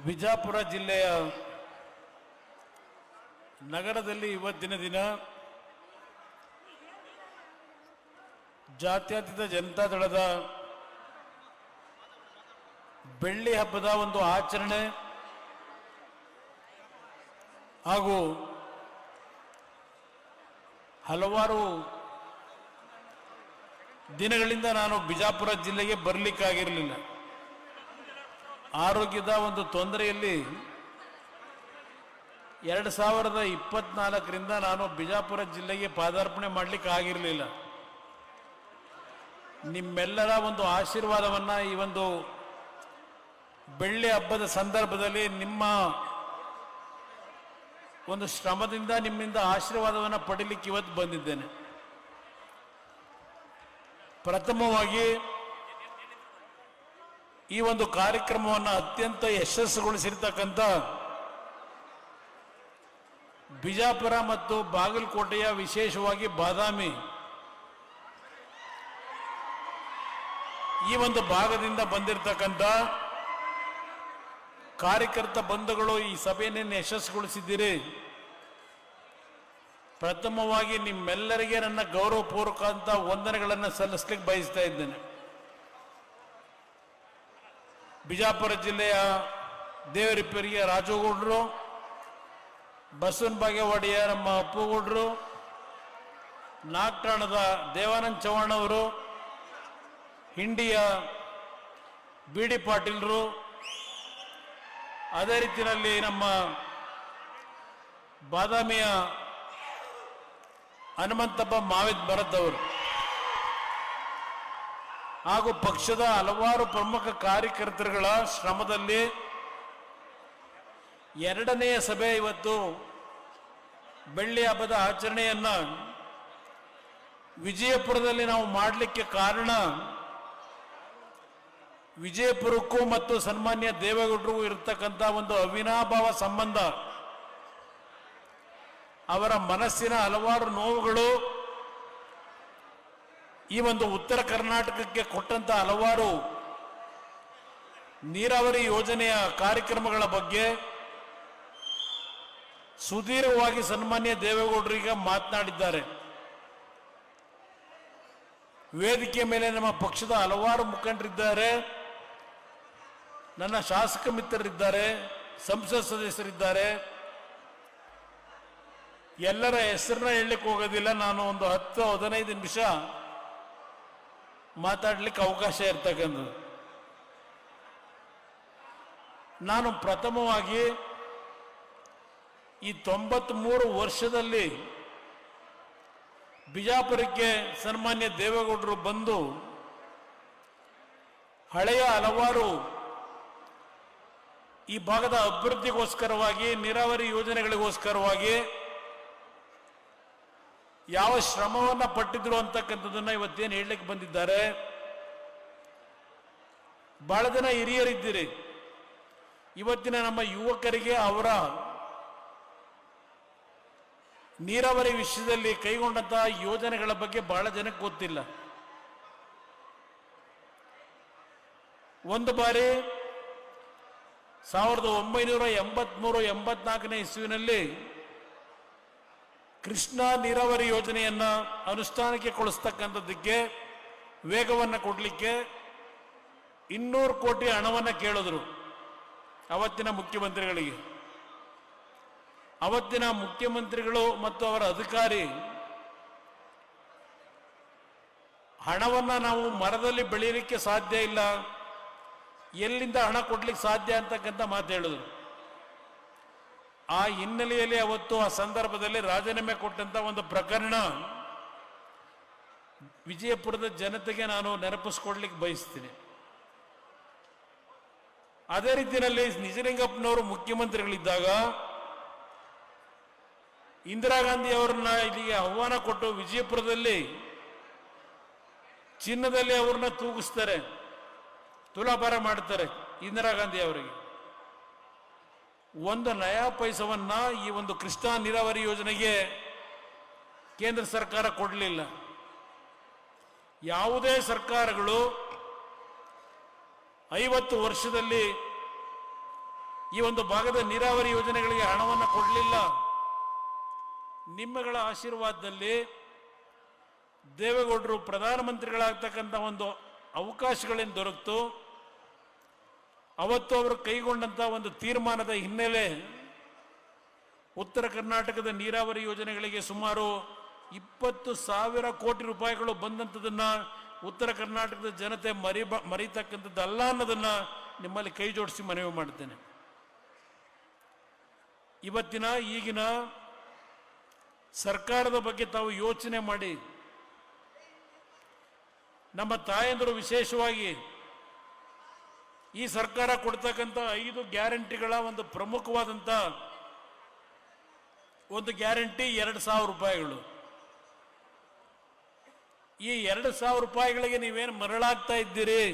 ವಿಜಯಪುರ ಜಿಲ್ಲೆಯ ನಗರದಲ್ಲಿ ಇವತ್ತಿನ ದಿನ ಜಾತ್ಯತೀತ ಜನತಾದಳದ ಬೆಳ್ಳಿ ಹಬ್ಬದ ಒಂದು ಆಚರಣೆ ಹಾಗೂ ಹಲವಾರು ದಿನಗಳಿಂದ ನಾನು ಬಿಜಾಪುರ ಜಿಲ್ಲೆಗೆ ಬರಲಿಕ್ಕಾಗಿರಲಿಲ್ಲ. ಆರೋಗ್ಯದ ಒಂದು ತೊಂದರೆಯಲ್ಲಿ 2024ರಿಂದ ನಾನು ಬಿಜಾಪುರ ಜಿಲ್ಲೆಗೆ ಪಾದಾರ್ಪಣೆ ಮಾಡಲಿಕ್ಕೆ ಆಗಿರಲಿಲ್ಲ. ನಿಮ್ಮೆಲ್ಲರ ಒಂದು ಆಶೀರ್ವಾದವನ್ನು ಈ ಒಂದು ಬೆಳ್ಳಿ ಹಬ್ಬದ ಸಂದರ್ಭದಲ್ಲಿ ನಿಮ್ಮ ಒಂದು ಶ್ರಮದಿಂದ ನಿಮ್ಮಿಂದ ಆಶೀರ್ವಾದವನ್ನು ಪಡೀಲಿಕ್ಕೆ ಇವತ್ತು ಬಂದಿದ್ದೇನೆ. ಪ್ರಥಮವಾಗಿ ಈ ಒಂದು ಕಾರ್ಯಕ್ರಮವನ್ನು ಅತ್ಯಂತ ಯಶಸ್ಸುಗೊಳಿಸಿರ್ತಕ್ಕಂಥ ಬಿಜಾಪುರ ಮತ್ತು ಬಾಗಲಕೋಟೆಯ ವಿಶೇಷವಾಗಿ ಬಾದಾಮಿ ಈ ಒಂದು ಭಾಗದಿಂದ ಬಂದಿರತಕ್ಕಂಥ ಕಾರ್ಯಕರ್ತ ಬಂಧುಗಳು ಈ ಸಭೆಯನ್ನು ಯಶಸ್ಸುಗೊಳಿಸಿದ್ದೀರಿ. ಪ್ರಥಮವಾಗಿ ನಿಮ್ಮೆಲ್ಲರಿಗೆ ನನ್ನ ಗೌರವಪೂರ್ವಕ ಅಂತ ವಂದನೆಗಳನ್ನು ಸಲ್ಲಿಸಲಿಕ್ಕೆ ಬಯಸ್ತಾ ಇದ್ದೇನೆ. ಬಿಜಾಪುರ ಜಿಲ್ಲೆಯ ದೇವರಿಪ್ಪರಿಗೆ ರಾಜುಗೌಡರು, ಬಸವನ ಬಾಗೇವಾಡಿಯ ನಮ್ಮ ಅಪ್ಪುಗೌಡರು, ನಾಗಠಾಣದ ದೇವಾನಂದ ಚವ್ಹಾಣ್ ಅವರು, ಹಿಂಡಿಯ ಬಿ ಡಿ ಪಾಟೀಲ್ರು, ಅದೇ ರೀತಿಯಲ್ಲಿ ನಮ್ಮ ಬಾದಾಮಿಯ ಹನುಮಂತಪ್ಪ ಮಾವಿದ್ ಭರತ್ ಅವರು ಹಾಗೂ ಪಕ್ಷದ ಹಲವಾರು ಪ್ರಮುಖ ಕಾರ್ಯಕರ್ತರುಗಳ ಶ್ರಮದಲ್ಲಿ ಎರಡನೆಯ ಸಭೆ ಇವತ್ತು ಬೆಳ್ಳಿ ಹಬ್ಬದ ಆಚರಣೆಯನ್ನು ವಿಜಯಪುರದಲ್ಲಿ ನಾವು ಮಾಡಲಿಕ್ಕೆ ಕಾರಣ ವಿಜಯಪುರಕ್ಕೂ ಮತ್ತು ಸನ್ಮಾನ್ಯ ದೇವೇಗೌಡರಿಗೂ ಇರತಕ್ಕಂಥ ಒಂದು ಅವಿನಾಭಾವ ಸಂಬಂಧ, ಅವರ ಮನಸ್ಸಿನ ಹಲವಾರು ನೋವುಗಳು, ಈ ಒಂದು ಉತ್ತರ ಕರ್ನಾಟಕಕ್ಕೆ ಕೊಟ್ಟಂತ ಹಲವಾರು ನೀರಾವರಿ ಯೋಜನೆಯ ಕಾರ್ಯಕ್ರಮಗಳ ಬಗ್ಗೆ ಸುದೀರ್ಘವಾಗಿ ಸನ್ಮಾನ್ಯ ದೇವೇಗೌಡರಿಗೆ ಮಾತನಾಡಿದ್ದಾರೆ. ವೇದಿಕೆ ಮೇಲೆ ನಮ್ಮ ಪಕ್ಷದ ಹಲವಾರು ಮುಖಂಡರಿದ್ದಾರೆ, ನನ್ನ ಶಾಸಕ ಮಿತ್ರರಿದ್ದಾರೆ, ಸಂಸತ್ ಸದಸ್ಯರಿದ್ದಾರೆ. ಎಲ್ಲರ ಹೆಸರನ್ನ ಹೇಳಲಿಕ್ಕೆ ಹೋಗೋದಿಲ್ಲ. ನಾನು ಒಂದು 10-15 ನಿಮಿಷ ಮಾತಾಡಲಿಕ್ಕೆ ಅವಕಾಶ ಇರ್ತಕ್ಕಂಥದ್ದು. ನಾನು ಪ್ರಥಮವಾಗಿ ಈ 93 ವರ್ಷದಲ್ಲಿ ಬಿಜಾಪುರಕ್ಕೆ ಸನ್ಮಾನ್ಯ ದೇವೇಗೌಡರು ಬಂದು ಹಳೆಯ ಹಲವಾರು ಈ ಭಾಗದ ಅಭಿವೃದ್ಧಿಗೋಸ್ಕರವಾಗಿ, ನೀರಾವರಿ ಯೋಜನೆಗಳಿಗೋಸ್ಕರವಾಗಿ ಯಾವ ಶ್ರಮವನ್ನು ಪಟ್ಟಿದ್ರು ಅಂತಕ್ಕಂಥದ್ದನ್ನ ಇವತ್ತೇನು ಹೇಳಲಿಕ್ಕೆ ಬಂದಿದ್ದಾರೆ. ಬಹಳ ಜನ ಹಿರಿಯರಿದ್ದೀರಿ. ಇವತ್ತಿನ ನಮ್ಮ ಯುವಕರಿಗೆ ಅವರ ನೀರಾವರಿ ವಿಷಯದಲ್ಲಿ ಕೈಗೊಂಡಂತಹ ಯೋಜನೆಗಳ ಬಗ್ಗೆ ಬಹಳ ಜನಕ್ಕೆ ಗೊತ್ತಿಲ್ಲ. ಒಂದು ಬಾರಿ 1983-84ನೇ ಇಸ್ವಿನಲ್ಲಿ ಕೃಷ್ಣಾ ನೀರಾವರಿ ಯೋಜನೆಯನ್ನ ಅನುಷ್ಠಾನಕ್ಕೆ ಕೊಡಿಸ್ತಕ್ಕಂಥದ್ದಕ್ಕೆ ವೇಗವನ್ನು ಕೊಡಲಿಕ್ಕೆ 200 ಕೋಟಿ ಹಣವನ್ನು ಕೇಳಿದ್ರು ಅವತ್ತಿನ ಮುಖ್ಯಮಂತ್ರಿಗಳಿಗೆ. ಅವತ್ತಿನ ಮುಖ್ಯಮಂತ್ರಿಗಳು ಮತ್ತು ಅವರ ಅಧಿಕಾರಿ ಹಣವನ್ನು ನಾವು ಮರದಲ್ಲಿ ಬೆಳೆಯಲಿಕ್ಕೆ ಸಾಧ್ಯ ಇಲ್ಲ, ಎಲ್ಲಿಂದ ಹಣ ಕೊಡ್ಲಿಕ್ಕೆ ಸಾಧ್ಯ ಅಂತಕ್ಕಂಥ ಮಾತು ಹೇಳಿದ್ರು. ಆ ಹಿನ್ನೆಲೆಯಲ್ಲಿ ಅವತ್ತು ಆ ಸಂದರ್ಭದಲ್ಲಿ ರಾಜೀನಾಮೆ ಕೊಟ್ಟಂತ ಒಂದು ಪ್ರಕರಣ ವಿಜಯಪುರದ ಜನತೆಗೆ ನಾನು ನೆನಪಿಸ್ಕೊಡ್ಲಿಕ್ಕೆ ಬಯಸ್ತೀನಿ. ಅದೇ ರೀತಿಯಲ್ಲಿ ನಿಜಲಿಂಗಪ್ಪನವರು ಮುಖ್ಯಮಂತ್ರಿಗಳಿದ್ದಾಗ ಇಂದಿರಾ ಗಾಂಧಿ ಅವರನ್ನ ಇಲ್ಲಿಗೆ ಆಹ್ವಾನ ಕೊಟ್ಟು ವಿಜಯಪುರದಲ್ಲಿ ಚಿನ್ನದಲ್ಲಿ ಅವ್ರನ್ನ ತೂಗಿಸ್ತಾರೆ, ತುಲಾಭಾರ ಮಾಡ್ತಾರೆ. ಇಂದಿರಾ ಗಾಂಧಿ ಅವರಿಗೆ ಒಂದು ನಯಾ ಪೈಸವನ್ನ ಈ ಒಂದು ಕೃಷ್ಣಾ ನೀರಾವರಿ ಯೋಜನೆಗೆ ಕೇಂದ್ರ ಸರ್ಕಾರ ಕೊಡಲಿಲ್ಲ. ಯಾವುದೇ ಸರ್ಕಾರಗಳು 50 ವರ್ಷದಲ್ಲಿ ಈ ಒಂದು ಭಾಗದ ನೀರಾವರಿ ಯೋಜನೆಗಳಿಗೆ ಹಣವನ್ನು ಕೊಡಲಿಲ್ಲ. ನಿಮ್ಮಗಳ ಆಶೀರ್ವಾದದಲ್ಲಿ ದೇವೇಗೌಡರು ಪ್ರಧಾನಮಂತ್ರಿಗಳಾಗ್ತಕ್ಕಂಥ ಒಂದು ಅವಕಾಶಗಳೇನು ದೊರಕಿತು, ಅವತ್ತು ಅವರು ಕೈಗೊಂಡಂಥ ಒಂದು ತೀರ್ಮಾನದ ಹಿನ್ನೆಲೆ ಉತ್ತರ ಕರ್ನಾಟಕದ ನೀರಾವರಿ ಯೋಜನೆಗಳಿಗೆ ಸುಮಾರು 20,000 ಕೋಟಿ ರೂಪಾಯಿಗಳು ಬಂದಂಥದನ್ನ ಉತ್ತರ ಕರ್ನಾಟಕದ ಜನತೆ ಮರೀತಕ್ಕಂಥದ್ದಲ್ಲ ಅನ್ನೋದನ್ನ ನಿಮ್ಮಲ್ಲಿ ಕೈ ಜೋಡಿಸಿ ಮನವಿ ಮಾಡುತ್ತೇನೆ. ಇವತ್ತಿನ ಈಗಿನ ಸರ್ಕಾರದ ಬಗ್ಗೆ ತಾವು ಯೋಚನೆ ಮಾಡಿ, ನಮ್ಮ ತಾಯಂದರು ವಿಶೇಷವಾಗಿ ಈ ಸರ್ಕಾರ ಕೊಡ್ತಕ್ಕಂಥ 5 ಗ್ಯಾರಂಟಿಗಳ ಒಂದು ಪ್ರಮುಖವಾದಂಥ ಒಂದು ಗ್ಯಾರಂಟಿ 2,000 ರೂಪಾಯಿಗಳು. ಈ 2,000 ರೂಪಾಯಿಗಳಿಗೆ ನೀವೇನು ಮರಳಾಗ್ತಾ ಇದ್ದೀರಿ?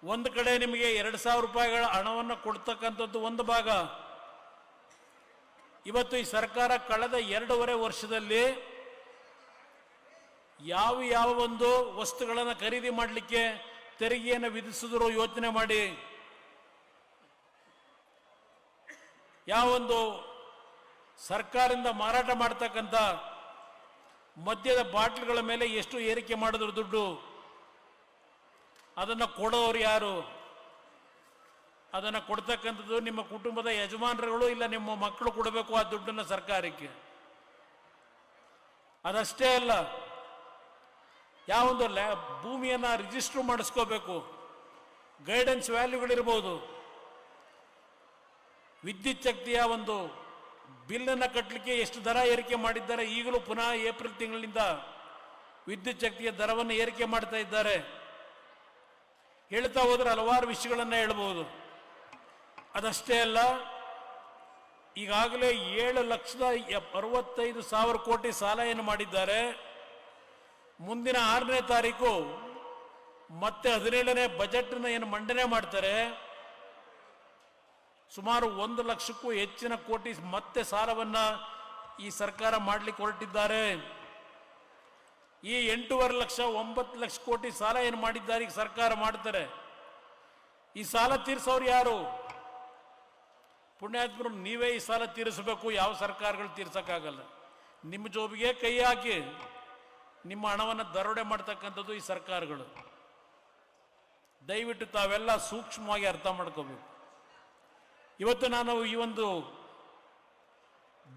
ಒಂದು ಕಡೆ ನಿಮಗೆ 2,000 ರೂಪಾಯಿಗಳ ಹಣವನ್ನು ಕೊಡ್ತಕ್ಕಂಥದ್ದು ಒಂದು ಭಾಗ. ಇವತ್ತು ಈ ಸರ್ಕಾರ ಕಳೆದ 2.5 ವರ್ಷದಲ್ಲಿ ಯಾವ ಒಂದು ವಸ್ತುಗಳನ್ನು ಖರೀದಿ ಮಾಡಲಿಕ್ಕೆ ತೆರಿಗೆಯನ್ನು ವಿಧಿಸಿದ್ರು ಯೋಚನೆ ಮಾಡಿ. ಯಾವೊಂದು ಸರ್ಕಾರದಿಂದ ಮಾರಾಟ ಮಾಡ್ತಕ್ಕಂಥ ಮದ್ಯದ ಬಾಟ್ಲ್ಗಳ ಮೇಲೆ ಎಷ್ಟು ಏರಿಕೆ ಮಾಡಿದ್ರು ದುಡ್ಡು, ಅದನ್ನು ಕೊಡೋರು ಯಾರು? ಅದನ್ನು ಕೊಡ್ತಕ್ಕಂಥದ್ದು ನಿಮ್ಮ ಕುಟುಂಬದ ಯಜಮಾನರುಗಳು, ಇಲ್ಲ ನಿಮ್ಮ ಮಕ್ಕಳು ಕೊಡಬೇಕು ಆ ದುಡ್ಡನ್ನು ಸರ್ಕಾರಕ್ಕೆ. ಅದಷ್ಟೇ ಅಲ್ಲ, ಯಾವೊಂದು ಭೂಮಿಯನ್ನು ರಿಜಿಸ್ಟರ್ ಮಾಡಿಸ್ಕೋಬೇಕು, ಗೈಡೆನ್ಸ್ ವ್ಯಾಲ್ಯೂಗಳಿರ್ಬೋದು, ವಿದ್ಯುತ್ ಶಕ್ತಿಯ ಒಂದು ಬಿಲ್ಲನ್ನು ಕಟ್ಟಲಿಕ್ಕೆ ಎಷ್ಟು ದರ ಏರಿಕೆ ಮಾಡಿದ್ದಾರೆ. ಈಗಲೂ ಪುನಃ ಏಪ್ರಿಲ್ ತಿಂಗಳಿಂದ ವಿದ್ಯುತ್ ಶಕ್ತಿಯ ದರವನ್ನು ಏರಿಕೆ ಮಾಡ್ತಾ ಇದ್ದಾರೆ. ಹೇಳ್ತಾ ಹೋದ್ರೆ ಹಲವಾರು ವಿಷಯಗಳನ್ನು ಹೇಳ್ಬೋದು. ಅದಷ್ಟೇ ಅಲ್ಲ, ಈಗಾಗಲೇ 7,65,000 ಕೋಟಿ ಸಾಲ ಏನು ಮಾಡಿದ್ದಾರೆ. ಮುಂದಿನ 6ನೇ ತಾರೀಕು ಮತ್ತೆ 17ನೇ ಬಜೆಟ್ನ ಏನು ಮಂಡನೆ ಮಾಡ್ತಾರೆ, ಸುಮಾರು 1 ಲಕ್ಷಕ್ಕೂ ಹೆಚ್ಚಿನ ಕೋಟಿ ಮತ್ತೆ ಸಾಲವನ್ನ ಈ ಸರ್ಕಾರ ಮಾಡಲಿಕ್ಕೆ ಹೊರಟಿದ್ದಾರೆ. ಈ 8.5 ಲಕ್ಷ 9 ಲಕ್ಷ ಕೋಟಿ ಸಾಲ ಏನು ಮಾಡಿದ್ದಾರೆ ಈಗ ಸರ್ಕಾರ ಮಾಡ್ತಾರೆ. ಈ ಸಾಲ ತೀರಿಸೋರು ಯಾರು? ಪುಣ್ಯಾತ್ಮರು ನೀವೇ ಈ ಸಾಲ ತೀರಿಸಬೇಕು, ಯಾವ ಸರ್ಕಾರಗಳು ತೀರ್ಸಕ್ಕಾಗಲ್ಲ. ನಿಮ್ಮ ಜೋಬಿಗೆ ಕೈ ಹಾಕಿ ನಿಮ್ಮ ಹಣವನ್ನು ದರೋಡೆ ಮಾಡ್ತಕ್ಕಂಥದ್ದು ಈ ಸರ್ಕಾರಗಳು. ದಯವಿಟ್ಟು ತಾವೆಲ್ಲ ಸೂಕ್ಷ್ಮವಾಗಿ ಅರ್ಥ ಮಾಡ್ಕೋಬೇಕು. ಇವತ್ತು ನಾನು ಈ ಒಂದು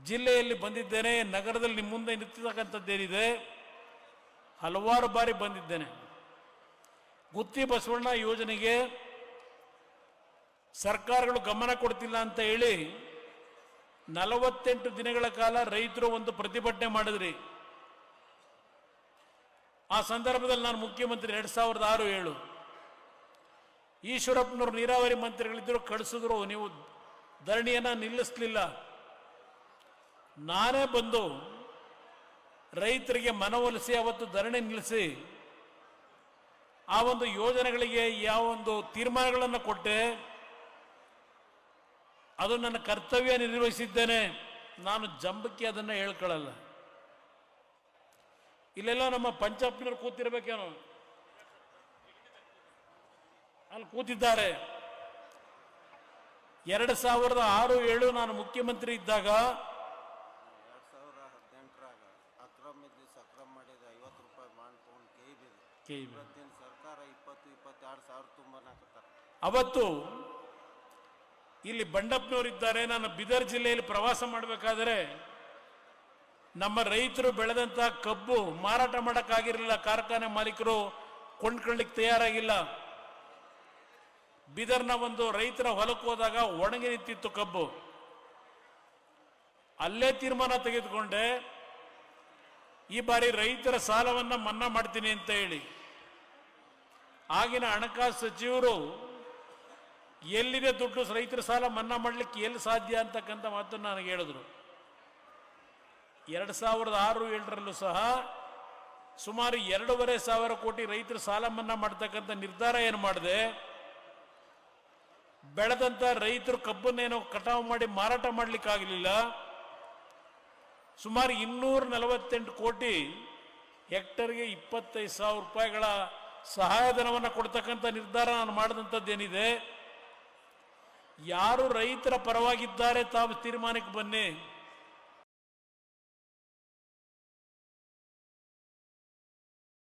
ಜಿಲ್ಲೆಯಲ್ಲಿ ಬಂದಿದ್ದೇನೆ, ನಗರದಲ್ಲಿ ನಿಮ್ಮ ಮುಂದೆ ನಿಂತಿರ್ತಕ್ಕಂಥದ್ದೇನಿದೆ, ಹಲವಾರು ಬಾರಿ ಬಂದಿದ್ದೇನೆ. ಗುತ್ತಿ ಬಸವಣ್ಣ ಯೋಜನೆಗೆ ಸರ್ಕಾರಗಳು ಗಮನ ಕೊಡ್ತಿಲ್ಲ ಅಂತ ಹೇಳಿ 48 ದಿನಗಳ ಕಾಲ ರೈತರು ಒಂದು ಪ್ರತಿಭಟನೆ ಮಾಡಿದ್ರಿ. ಆ ಸಂದರ್ಭದಲ್ಲಿ ನಾನು ಮುಖ್ಯಮಂತ್ರಿ 2006-7 ಈಶ್ವರಪ್ಪನವರು ನೀರಾವರಿ ಮಂತ್ರಿಗಳಿದ್ದರು, ಕಳಿಸಿದ್ರು, ನೀವು ಧರಣಿಯನ್ನ ನಿಲ್ಲಿಸಲಿಲ್ಲ. ನಾನೇ ಬಂದು ರೈತರಿಗೆ ಮನವೊಲಿಸಿ ಅವತ್ತು ಧರಣಿ ನಿಲ್ಲಿಸಿ ಆ ಒಂದು ಯೋಜನೆಗಳಿಗೆ ಯಾವ ಒಂದು ತೀರ್ಮಾನಗಳನ್ನು ಕೊಟ್ಟೆ, ಅದು ನನ್ನ ಕರ್ತವ್ಯ ನಿರ್ವಹಿಸಿದ್ದೇನೆ. ನಾನು ಜಂಬಕ್ಕೆ ಅದನ್ನು ಹೇಳ್ಕೊಳ್ಳಲ್ಲ. ಇಲ್ಲೆಲ್ಲ ನಮ್ಮ ಪಂಚಪ್ಪನವ್ರು ಕೂತಿರ್ಬೇಕೇನೋ, ಅಲ್ಲಿ ಕೂತಿದ್ದಾರೆ. 2006-7 ನಾನು ಮುಖ್ಯಮಂತ್ರಿ ಇದ್ದಾಗ 2018 ಅಕ್ರಮ್ ಮಾಡಿದ 50 ರೂಪಾಯಿ ಬಾಂಡ್ ತಗೊಂಡು ಸರ್ಕಾರ 20-22 ಸಾವಿರ ತುಂಬನಾಕತ್ತಾರೆ. ಅವತ್ತು ಇಲ್ಲಿ ಬಂಡಪ್ಪನವರಿದ್ದಾರೆ. ನಾನು ಬೀದರ್ ಜಿಲ್ಲೆಯಲ್ಲಿ ಪ್ರವಾಸ ಮಾಡಬೇಕಾದ್ರೆ ನಮ್ಮ ರೈತರು ಬೆಳೆದಂತ ಕಬ್ಬು ಮಾರಾಟ ಮಾಡೋಕ್ಕಾಗಿರಲಿಲ್ಲ, ಕಾರ್ಖಾನೆ ಮಾಲೀಕರು ಕೊಂಡ್ಕೊಳ್ಳಿಕ್ಕೆ ತಯಾರಾಗಿಲ್ಲ. ಬೀದರ್ನ ಒಂದು ರೈತರ ಹೊಲಕ್ಕೆ ಹೋದಾಗ ಒಣಗಿ ನಿಂತಿತ್ತು ಕಬ್ಬು. ಅಲ್ಲೇ ತೀರ್ಮಾನ ತೆಗೆದುಕೊಂಡೆ, ಈ ಬಾರಿ ರೈತರ ಸಾಲವನ್ನ ಮನ್ನಾ ಮಾಡ್ತೀನಿ ಅಂತ ಹೇಳಿ. ಆಗಿನ ಹಣಕಾಸು ಸಚಿವರು ಎಲ್ಲಿದೆ ದುಡ್ಡು, ರೈತರ ಸಾಲ ಮನ್ನಾ ಮಾಡಲಿಕ್ಕೆ ಎಲ್ಲಿ ಸಾಧ್ಯ ಅಂತಕ್ಕಂಥ ಮಾತನ್ನು ನನಗೆ ಹೇಳಿದ್ರು. 2006-7 ಸಹ ಸುಮಾರು 2,500 ಕೋಟಿ ರೈತರ ಸಾಲ ಮನ್ನಾ ಮಾಡ್ತಕ್ಕಂಥ ನಿರ್ಧಾರ ಏನು ಮಾಡಿದೆ. ಬೆಳೆದಂತ ರೈತರು ಕಬ್ಬನ್ನೇನೋ ಕಟಾವು ಮಾಡಿ ಮಾರಾಟ ಮಾಡಲಿಕ್ಕಾಗಲಿಲ್ಲ. ಸುಮಾರು 248 ಕೋಟಿ ಹೆಕ್ಟರ್ಗೆ 25,000 ರೂಪಾಯಿಗಳ ಸಹಾಯಧನವನ್ನು ಕೊಡ್ತಕ್ಕಂಥ ನಿರ್ಧಾರ ನಾನು ಮಾಡಿದಂಥದ್ದೇನಿದೆ, ಯಾರು ರೈತರ ಪರವಾಗಿದ್ದಾರೆ ತಾವು ತೀರ್ಮಾನಕ್ಕೆ ಬನ್ನಿ.